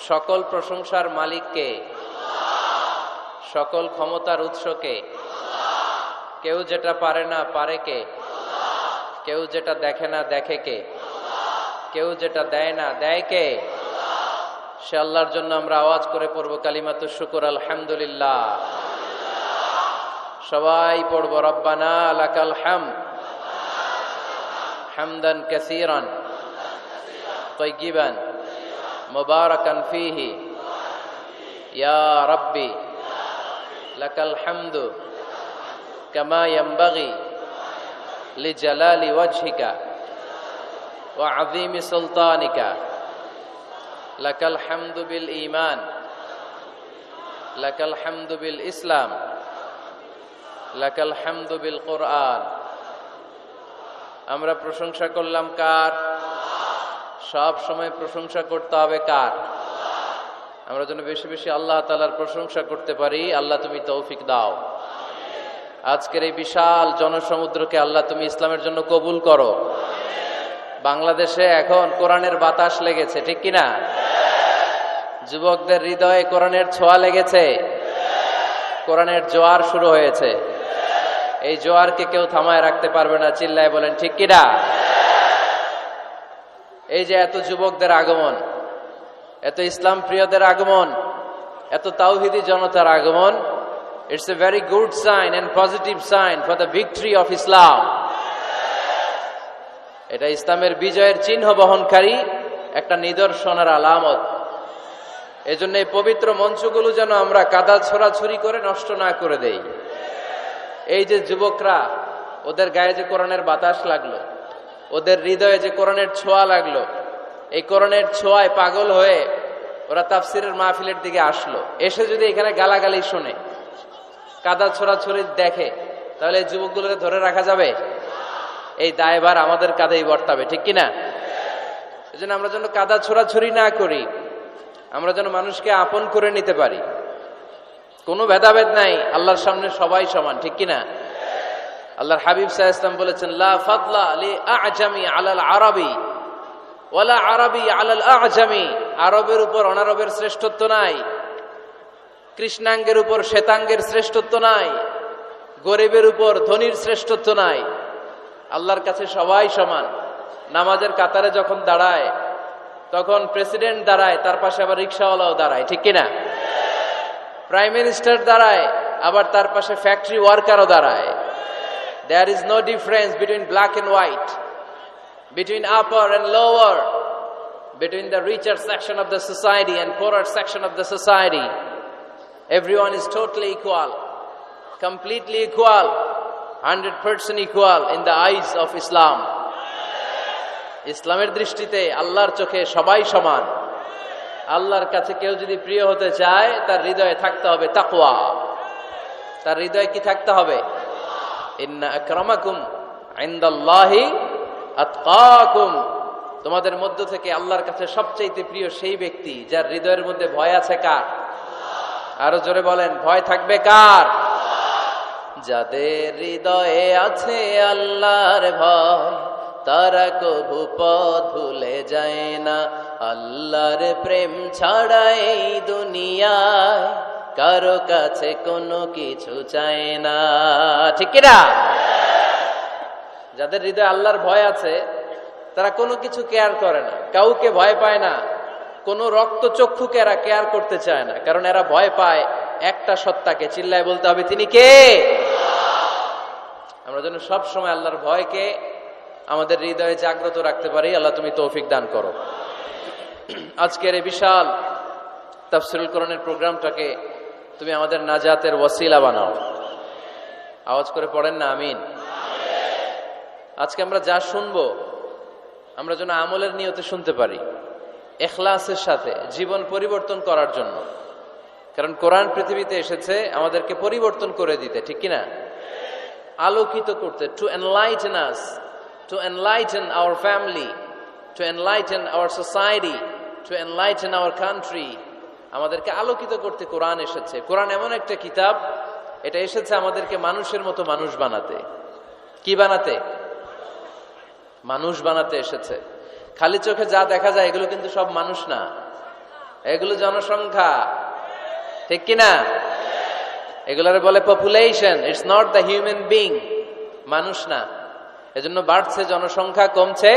সকল প্রশংসার মালিককে, সকল ক্ষমতার উৎসকে। কেউ যেটা পারে না পারে কে? কেউ যেটা দেখে না দেখে কে? কেউ যেটা দেয় না দেয় কে? সে আল্লাহর জন্য আমরা আওয়াজ করে পড়ব কালিমাতু শুকর আলহামদুলিল্লাহ। সবাই পড়ব রব্বানা লাকাল হামদ হামদান কাসীরান তাইয়িবান মুবারাকান ফীহি ইয়া রাব্বি লাকাল হামদু কামা ইয়ানবাগি লিজালালি ওয়াজহিকা ওয়া আযীমি সুলতানিকা। লাকাল হামদু বিল ঈমান, লাকাল হামদু বিল ইসলাম, লাকাল হামদু বিল কুরআন। আমরা প্রশংসা করলাম কার? সব সময় প্রশংসা করতে হবে কার? আমরা যেন বেশি বেশি আল্লাহ তাআলার প্রশংসা করতে পারি। আল্লাহ তুমি তৌফিক দাও। আজকের এই বিশাল জনসমুদ্রকে আল্লাহ তুমি ইসলামের জন্য কবুল করো। বাংলাদেশে এখন কোরআনের বাতাস লেগেছে, ঠিক কিনা? যুবকদের হৃদয়ে কোরআনের ছোঁয়া লেগেছে, কোরআনের জোয়ার শুরু হয়েছে। এই জোয়ারকে কেউ থামায় রাখতে পারবে না, চিল্লায় বলেন ঠিক কিনা? এই যে এত যুবকদের আগমন, এত ইসলাম প্রিয়দের আগমন, এত তাওহীদি জনতার আগমন, it's a very good sign and positive sign for the victory of Islam. এটা ইসলামের বিজয়ের চিহ্ন বহনকারী একটা নিদর্শনের আলামত। এজন্য এই পবিত্র মঞ্চগুলো যেন আমরা কাদা ছোড়াছুরি করে নষ্ট না করে দেই। এই যে যুবকরা, ওদের গায়ে যে কোরআনের বাতাস লাগলো, ওদের হৃদয়ে যে কোরআনের ছোঁয়া লাগলো, এই কোরআনের ছোঁয়ায় পাগল হয়ে ওরা তাফসিরের মাহফিলের দিকে আসলো। এসে যদি এখানে গালাগালি শুনে, কাদা ছোড়াছুরি দেখে, তাহলে এই যুবকগুলোকে ধরে রাখা যাবে? এই দায়ভার আমাদের কাঁধেই বর্তাবে, ঠিক কিনা? এই জন্য আমরা যেন কাদা ছোড়াছুরি না করি, আমরা যেন মানুষকে আপন করে নিতে পারি। কোনো ভেদাভেদ নাই, আল্লাহর সামনে সবাই সমান, ঠিক কিনা? আল্লাহর হাবিব সাল্লাল্লাহু আলাইহি ওয়াসাল্লাম বলেছেন, লা ফাদলা লি আ'জামি আলাল আরাবি ওয়ালা আরাবি আলাল আ'জামি। আরবের উপর অনারবের শ্রেষ্ঠত্ব নাই, কৃষ্ণাঙ্গের উপর শ্বেতাঙ্গের শ্রেষ্ঠত্ব নাই, গরিবের উপর ধনীর শ্রেষ্ঠত্ব নাই। আল্লাহর কাছে সবাই সমান। নামাজের কাতারে যখন দাঁড়ায়, তখন প্রেসিডেন্ট দাঁড়ায়, তার পাশে আবার রিক্সাওয়ালাও দাঁড়ায়, ঠিক কিনা? প্রাইম মিনিস্টার দাঁড়ায়, আবার তার পাশে ফ্যাক্টরি ওয়ার্কারও দাঁড়ায়। There is no difference between black and white, between upper and lower, between the richer section of the society and poorer section of the society. Everyone is totally equal, completely equal, 100% equal in the eyes of Islam. ইসলামের দৃষ্টিতে আল্লাহর চোখে সবাই সমান। আল্লাহর কাছে কেউ যদি প্রিয় হতে চায়, তার হৃদয়ে থাকতে হবে তাকওয়া। তার হৃদয়ে কি থাকতে হবে? ইন্না আকরামাকুম ইনদাল্লাহি আতকাকুম। তোমাদের মধ্য থেকে আল্লাহর কাছে সবচেয়ে প্রিয় সেই ব্যক্তি যার হৃদয়ের মধ্যে ভয় আছে। কার? আরো জোরে বলেন, ভয় থাকবে কার? যাদের হৃদয়ে আছে আল্লাহর ভয়, তারা কভু পথ ভুলে যায় না। আল্লাহর প্রেম ছাড়া এই দুনিয়ায় কারো কাছে কোনো কিছু চায় না, ঠিক কিনা? যাদের হৃদয়ে আল্লাহর ভয় আছে, তারা কোনো কিছু কেয়ার করে না, কাউকে ভয় পায় না, কোনো রক্ত চক্ষুকে এরা কেয়ার করতে চায় না, কারণ এরা ভয় পায় একটা সত্তাকে। চিল্লায় বলতে হবে, তিনি কে? আমরা যেন সব সময় আল্লাহর ভয়কে আমাদের হৃদয়ে জাগ্রত রাখতে পারি। আল্লাহ তুমি তৌফিক দান করো। আজকের এই বিশাল তাফসীরুল কোরআনের প্রোগ্রামটাকে তুমি আমাদের নাজাতের ওয়াসিলা বানাও। আওয়াজ করে পড়েন না আমিন। আজকে আমরা যা শুনবো, আমরা যেন আমলের নিয়তে শুনতে পারি, ইখলাসের সাথে, জীবন পরিবর্তন করার জন্য। কারণ কোরআন পৃথিবীতে এসেছে আমাদেরকে পরিবর্তন করে দিতে, ঠিক কিনা? আলোকিত করতে, to enlighten us, to enlighten our family, to enlighten our society, to enlighten our country. আমাদেরকে আলোকিত করতে কোরআন এসেছে। কোরআন এমন একটা কিতাব, এটা এসেছে আমাদেরকে মানুষের মতো মানুষ বানাতে। কি বানাতে? মানুষ বানাতে এসেছে। খালি চোখে যা দেখা যায় এগুলো কিন্তু সব মানুষ না। এগুলো জনসংখ্যা, ঠিক কিনা? এগুলার বলে population, it's not the human being, মানুষ না। এজন্য বাড়ছে জনসংখ্যা, কমছে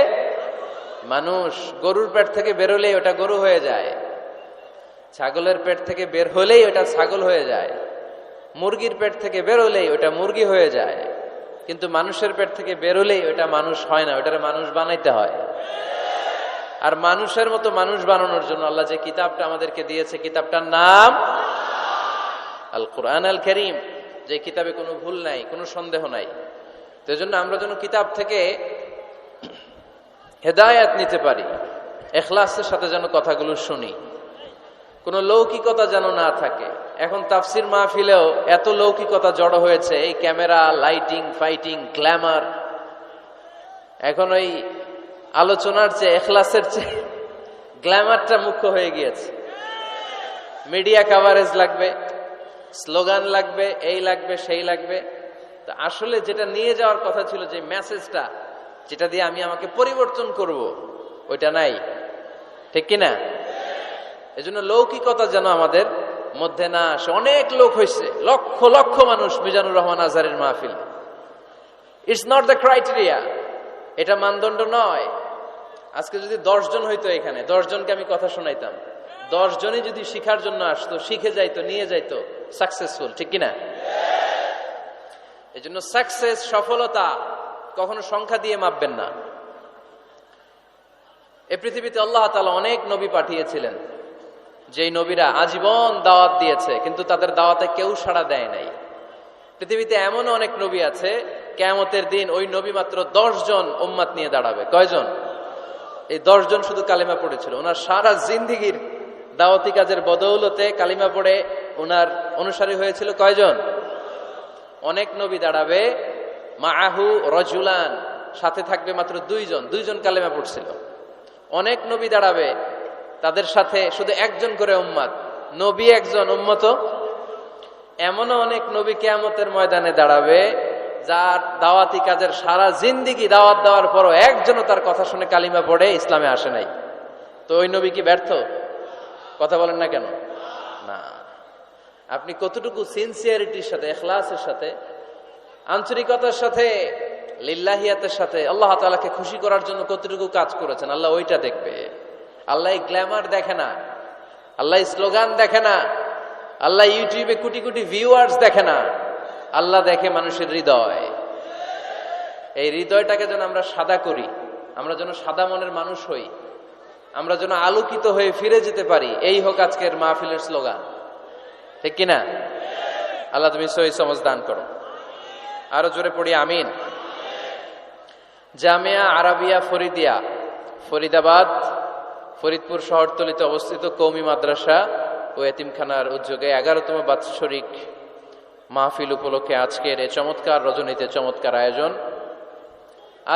মানুষ। গরুর পেট থেকে বেরোলেই ওটা গরু হয়ে যায়, ছাগলের পেট থেকে বের হলেই ওটা ছাগল হয়ে যায়, মুরগির পেট থেকে বেরোলেই ওটা মুরগি হয়ে যায়, কিন্তু মানুষের পেট থেকে বেরোলেই ওটা মানুষ হয় না, ওটারে মানুষ বানাইতে হয়। আর মানুষের মতো মানুষ বানানোর জন্য আল্লাহ যে কিতাবটা আমাদেরকে দিয়েছে, কিতাবটার নাম আল কোরআন আল কারীম, যে কিতাবে কোনো ভুল নাই, কোনো সন্দেহ নাই। তো এই জন্য আমরা যেন কিতাব থেকে হেদায়েত নিতে পারি, ইখলাসের সাথে যেন কথাগুলো শুনি, কোনো লৌকিকতা যেন না থাকে। এখন তাফসির মাহফিলেও এত লৌকিকতা জড়ো হয়েছে, এই ক্যামেরা, লাইটিং, ফাইটিং, গ্ল্যামার। এখন ওই আলোচনার চেয়ে, ইখলাসের চেয়ে গ্ল্যামারটা মুখ্য হয়ে গিয়েছে। মিডিয়া কভারেজ লাগবে, স্লোগান লাগবে, এই লাগবে, সেই লাগবে। তো আসলে যেটা নিয়ে যাওয়ার কথা ছিল, যে মেসেজটা, যেটা দিয়ে আমি আমাকে পরিবর্তন করব, ওইটা নাই, ঠিক কিনা? এজন্য লৌকিকতা যেন আমাদের মধ্যে না আসে। অনেক লোক হয়েছে, লক্ষ লক্ষ মানুষ মিজানুর রহমান আজহারের মাহফিল। ইটস নট দ্য ক্রাইটেরিয়া, এটা মানদণ্ড নয়। আজকে যদি 10 জন হইতো, এখানে 10 জনকে আমি কথা শোনাইতাম, 10 জনই যদি শিখার জন্য আসতো, শিখে যাইতো, নিয়ে যাইতো, সাকসেসফুল, ঠিক কিনা? এই জন্য সাকসেস, সফলতা কখনো সংখ্যা দিয়ে মাপবেন না। এই পৃথিবীতে আল্লাহ তাআলা অনেক নবী পাঠিয়েছিলেন, যেই নবীরা আজীবন দাওয়াত দিয়েছে, কিন্তু তাদের দাওয়াতে কেউ সাড়া দেয় নাই। পৃথিবীতে এমন অনেক নবী আছে, কিয়ামতের দিন ওই নবী মাত্র 10 জন উম্মত নিয়ে দাঁড়াবে। কয়জন? এই 10 জন শুধু কালিমা পড়েছিল। ওনার সারা জিন্দেগীর দাওয়াতি কাজের বদৌলতে কালিমা পড়ে ওনার অনুসারী হয়েছিল কয়জন? অনেক নবী দাঁড়াবে, মাআহু রাজুলান, সাথে থাকবে মাত্র 2 জন, 2 জন কালিমা পড়ছিল। অনেক নবী দাঁড়াবে, তাদের সাথে শুধু 1 জন করে উম্মত, নবী 1 জন, উম্মত। এমনও অনেক নবী কিয়ামতের ময়দানে দাঁড়াবে, যার দাওয়াতি কাজের সারা জিন্দেগি দাওয়াত দেওয়ার পরও একজনও তার কথা শুনে কালিমা পড়ে ইসলামে আসে নাই। তো ওই নবী কি ব্যর্থ? কথা বলেন না কেন? না। আপনি কতটুকু সিনসিয়ারিটির সাথে, ইখলাসের সাথে, আন্তরিকতার সাথে, লিল্লাহিয়াতের সাথে আল্লাহ তাআলাকে খুশি করার জন্য কতটুকু কাজ করেছেন, আল্লাহ ওইটা দেখবে। আল্লাহ গ্ল্যামার দেখে না, আল্লাহ স্লোগান দেখে না, আল্লাহ ইউটিউবে কোটি কোটি ভিউয়ার্স দেখে না, আল্লাহ দেখে মানুষের হৃদয়। এই হৃদয়টাকে যেন আমরা সাদা করি, আমরা যেন সাদা মনের মানুষ হই, আমরা যেন আলোকিত হয়ে ফিরে যেতে পারি, এই হোক আজকের মাহফিলের স্লোগান, ঠিক কিনা? আল্লাহ তুমি সহি সমঝ দান করো। আরো জোরে পড়ি আমিন। জামিয়া আরাবিয়া ফরিদিয়া, ফরিদাবাদ, ফরিদপুর শহরতলিতে অবস্থিত কওমি মাদ্রাসা ও এতিমখানার উদ্যোগে 11তম বাৎসরিক মাহফিল উপলক্ষে আজকের এই চমৎকার রজনীতে চমৎকার আয়োজন।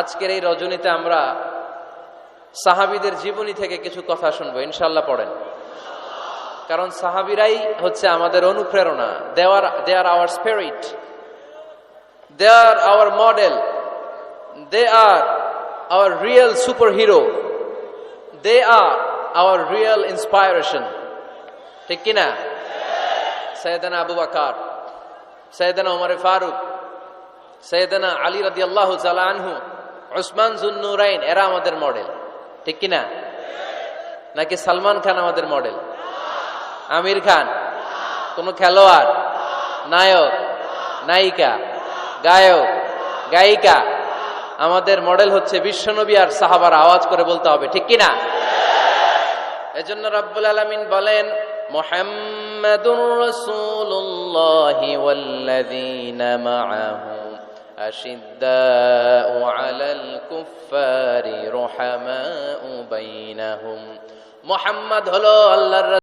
আজকের এই রজনীতে আমরা সাহাবীদের জীবনী থেকে কিছু কথা শুনবো, ইনশাআল্লাহ। পড়েন, কারণ সাহাবীরাই হচ্ছে আমাদের অনুপ্রেরণা। They are our spirit, they are our model, they are our real super hero, they are our real inspiration, ঠিক কিনা? সৈয়দনা আবু বকর, সৈয়দনা উমর ফারুক, সৈয়দনা আলী রাদিয়াল্লাহু তাআলা আনহু, উসমান যুন্নুরাইন, এরা আমাদের মডেল, ঠিক কিনা? নাকি সালমান খান আমাদের মডেল? আমির খান? কোন খেলোয়াড়, নায়ক, নায়িকা, গায়ক, গায়িকা? আমাদের মডেল হচ্ছে বিশ্বনবী আর সাহাবারা। আওয়াজ করে বলতে হবে, ঠিক কিনা? এজন্য রব্বুল আলামিন বলেন, মুহাম্মাদুর রাসূলুল্লাহি ওয়াল্লাযীনা মাআহু আশিদ্দাউ আলাল কুফফারি রুহামাউ বাইনাহুম। মুহাম্মদ হলো আল্লাহর